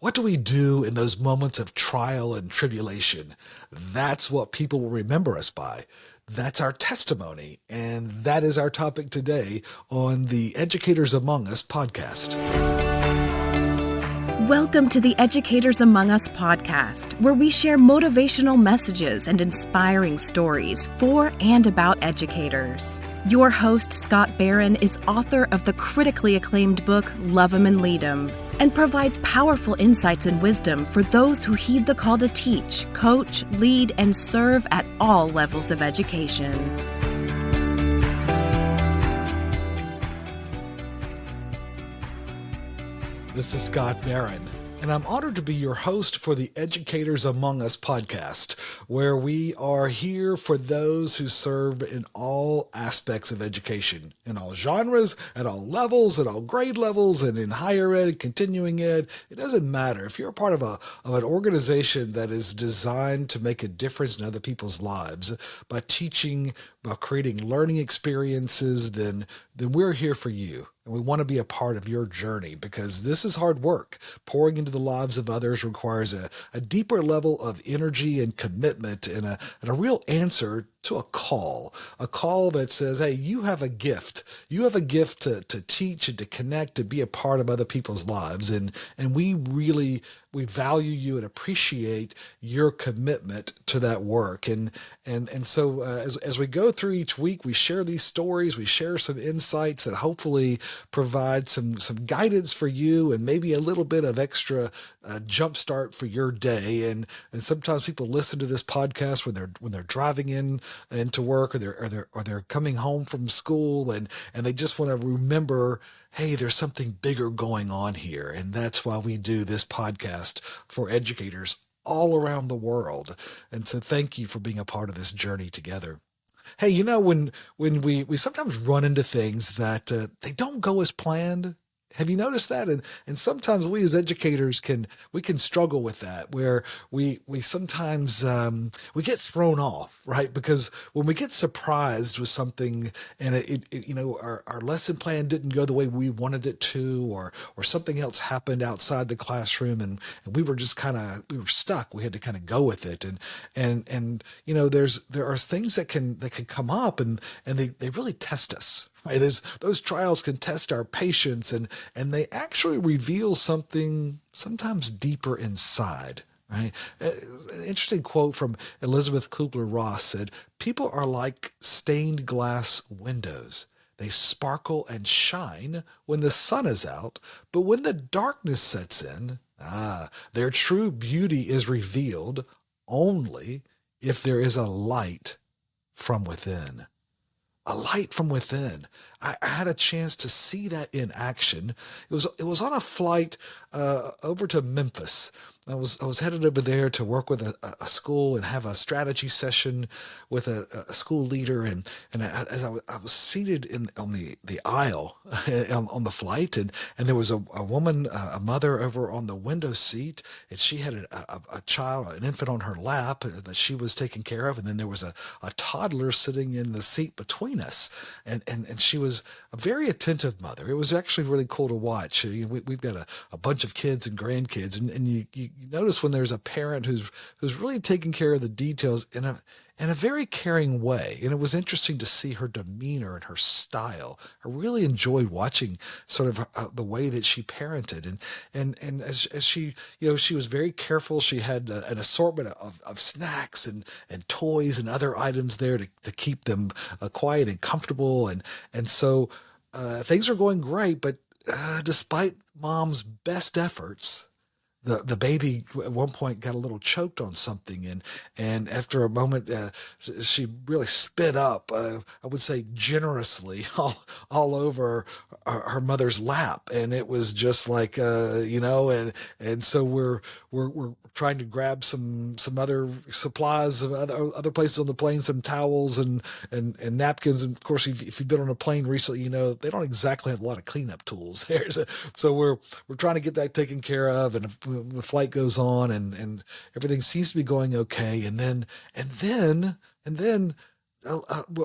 What do we do in those moments of trial and tribulation? That's what people will remember us by. That's our testimony. And that is our topic today on the Educators Among Us podcast. Welcome to the Educators Among Us podcast, where we share motivational messages and inspiring stories for and about educators. Your host, Scott Barron, is author of the critically acclaimed book, Love 'Em and Lead 'Em, and provides powerful insights and wisdom for those who heed the call to teach, coach, lead, and serve at all levels of education. This is Scott Barron, and I'm honored to be your host for the Educators Among Us podcast, where we are here for those who serve in all aspects of education, in all genres, at all levels, at all grade levels, and in higher ed, continuing ed. It doesn't matter. If you're a part of an organization that is designed to make a difference in other people's lives by teaching, by creating learning experiences, then we're here for you. And we want to be a part of your journey because this is hard work. Pouring into the lives of others requires a deeper level of energy and commitment and a real answer to a call that says, hey, you have a gift. You have a gift to teach and to connect, to be a part of other people's lives. And we value you and appreciate your commitment to that work. And so as we go through each week, we share these stories, we share some insights that hopefully provide some guidance for you and maybe a little bit of extra jumpstart for your day. And sometimes people listen to this podcast when they're driving into work or they're coming home from school and they just want to remember, hey, there's something bigger going on here. And that's why we do this podcast for educators all around the world. And so thank you for being a part of this journey together. Hey, you know, when we sometimes run into things that they don't go as planned. Have you noticed that? And sometimes we as educators can struggle with that, where we sometimes we get thrown off, right? Because when we get surprised with something and our lesson plan didn't go the way we wanted it to, or something else happened outside the classroom and we were just we were stuck. We had to kind of go with it. And there are things that can come up and they really test us. Right? Those trials can test our patience and they actually reveal something sometimes deeper inside. Right? An interesting quote from Elizabeth Kubler-Ross said, "People are like stained glass windows. They sparkle and shine when the sun is out, but when the darkness sets in, their true beauty is revealed only if there is a light from within." A light from within. I had a chance to see that in action. It was on a flight over to Memphis. I was headed over there to work with a school and have a strategy session with a school leader. And as I was seated on the aisle on the flight, and there was a woman, a mother over on the window seat, and she had a child, an infant on her lap that she was taking care of. And then there was a toddler sitting in the seat between us. And she was a very attentive mother. It was actually really cool to watch. We've got a bunch of kids and grandkids, and you notice when there's a parent who's really taking care of the details in a very caring way. And it was interesting to see her demeanor and her style. I really enjoyed watching sort of the way that she parented. And as she, she was very careful. She had an assortment of snacks and toys and other items there to keep them quiet and comfortable. And so things are going great, but despite mom's best efforts, the baby at one point got a little choked on something, and after a moment, she really spit up, I would say generously, all over her mother's lap, and it was just like and so we're trying to grab some other supplies of other places on the plane, some towels and napkins, and of course if you've been on a plane recently, they don't exactly have a lot of cleanup tools there, so we're trying to get that taken care of, and the flight goes on and everything seems to be going okay. And then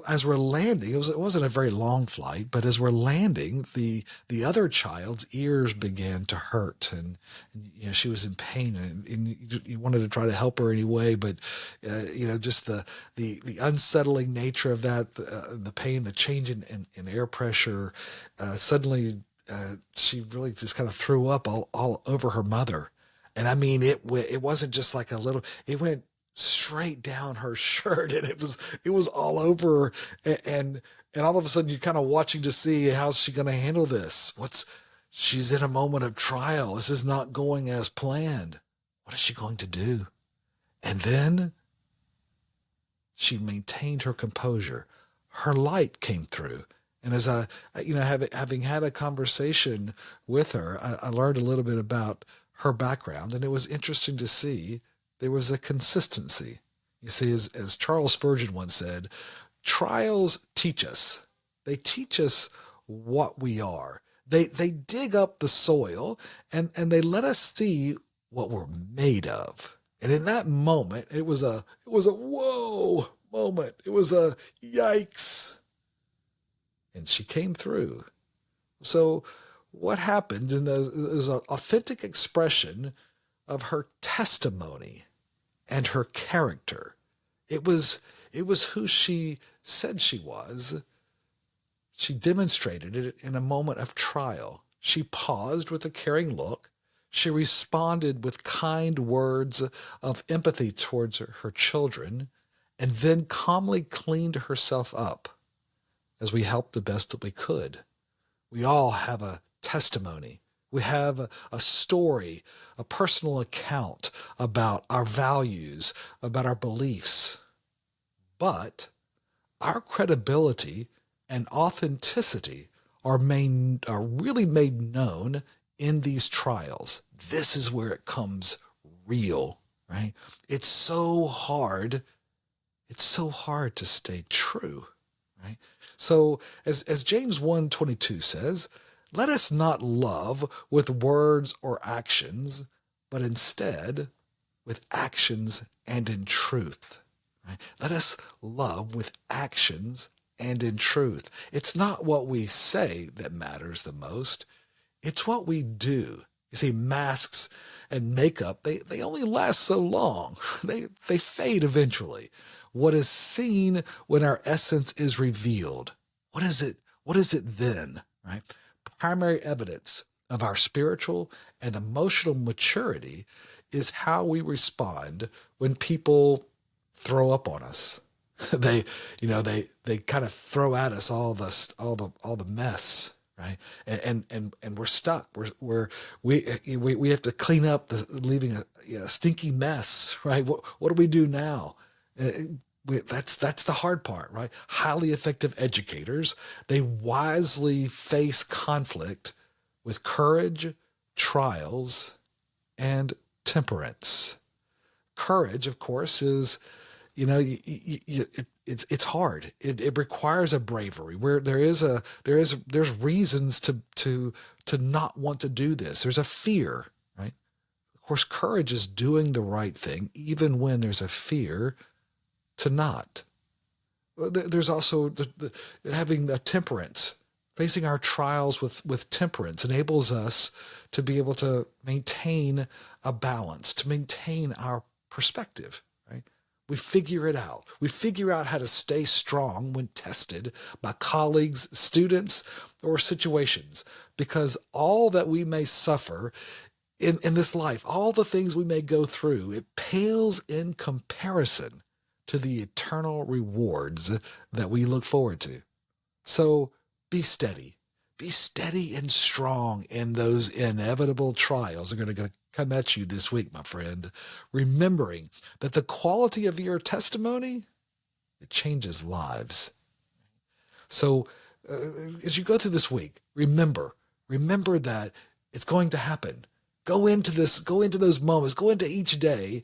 as we're landing, it wasn't a very long flight, but as we're landing, the other child's ears began to hurt, and she was in pain, and you wanted to try to help her anyway, but just the unsettling nature of that, the pain, the change in air pressure, suddenly she really just kind of threw up all over her mother. And I mean, it wasn't just like a little, it went straight down her shirt, and it was all over her. And all of a sudden you're kind of watching to see how's she going to handle this. She's in a moment of trial. This is not going as planned. What is she going to do? And then she maintained her composure. Her light came through. And as having had a conversation with her, I learned a little bit about her background, and it was interesting to see there was a consistency. You see, as Charles Spurgeon once said, trials teach us. They teach us what we are. They dig up the soil and they let us see what we're made of. And in that moment, it was a whoa moment. It was a yikes. And she came through. So what happened is an authentic expression of her testimony and her character. It was who she said she was. She demonstrated it in a moment of trial. She paused with a caring look. She responded with kind words of empathy towards her children, and then calmly cleaned herself up as we helped the best that we could. We all have a testimony. We have a story, a personal account about our values, about our beliefs. But our credibility and authenticity are really made known in these trials. This is where it comes real, right? It's so hard to stay true, right? So as James 1:22 says, let us not love with words or actions, but instead with actions and in truth. Right? Let us love with actions and in truth. It's not what we say that matters the most. It's what we do. You see, masks and makeup, they only last so long. They fade eventually. What is seen when our essence is revealed? What is it? What is it then? Right? Primary evidence of our spiritual and emotional maturity is how we respond when people throw up on us. They kind of throw at us all the mess, right? And we're stuck. We have to clean up leaving a stinky mess, right? What do we do now? That's the hard part, right? Highly effective educators, they wisely face conflict with courage, trials, and temperance. Courage, of course, is, it's hard. It requires a bravery where there's reasons to not want to do this. There's a fear, right? Of course, courage is doing the right thing, even when there's a fear to not. There's also having a temperance. Facing our trials with temperance enables us to be able to maintain a balance, to maintain our perspective, right? We figure it out. We figure out how to stay strong when tested by colleagues, students, or situations, because all that we may suffer in this life, all the things we may go through, it pales in comparison to the eternal rewards that we look forward to. So be steady and strong in those inevitable trials that are going to come at you this week, my friend, remembering that the quality of your testimony, it changes lives. So as you go through this week, remember that it's going to happen. Go into those moments, go into each day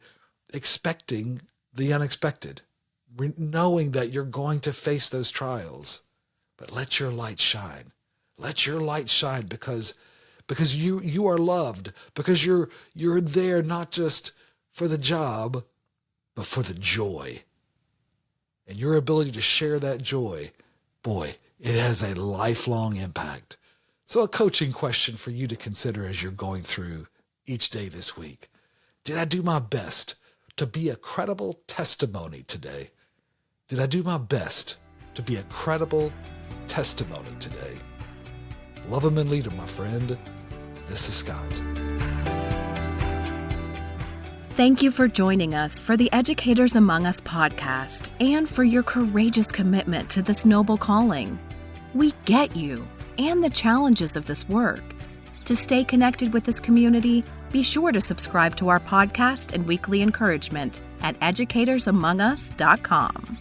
expecting the unexpected, knowing that you're going to face those trials. But let your light shine. Let your light shine because you are loved, because you're there not just for the job, but for the joy. And your ability to share that joy, boy, it has a lifelong impact. So a coaching question for you to consider as you're going through each day this week. Did I do my best to be a credible testimony today? Did I do my best to be a credible testimony today? Love him and lead him, my friend. This is Scott. Thank you for joining us for the Educators Among Us podcast and for your courageous commitment to this noble calling. We get you and the challenges of this work. To stay connected with this community, be sure to subscribe to our podcast and weekly encouragement at educatorsamongus.com.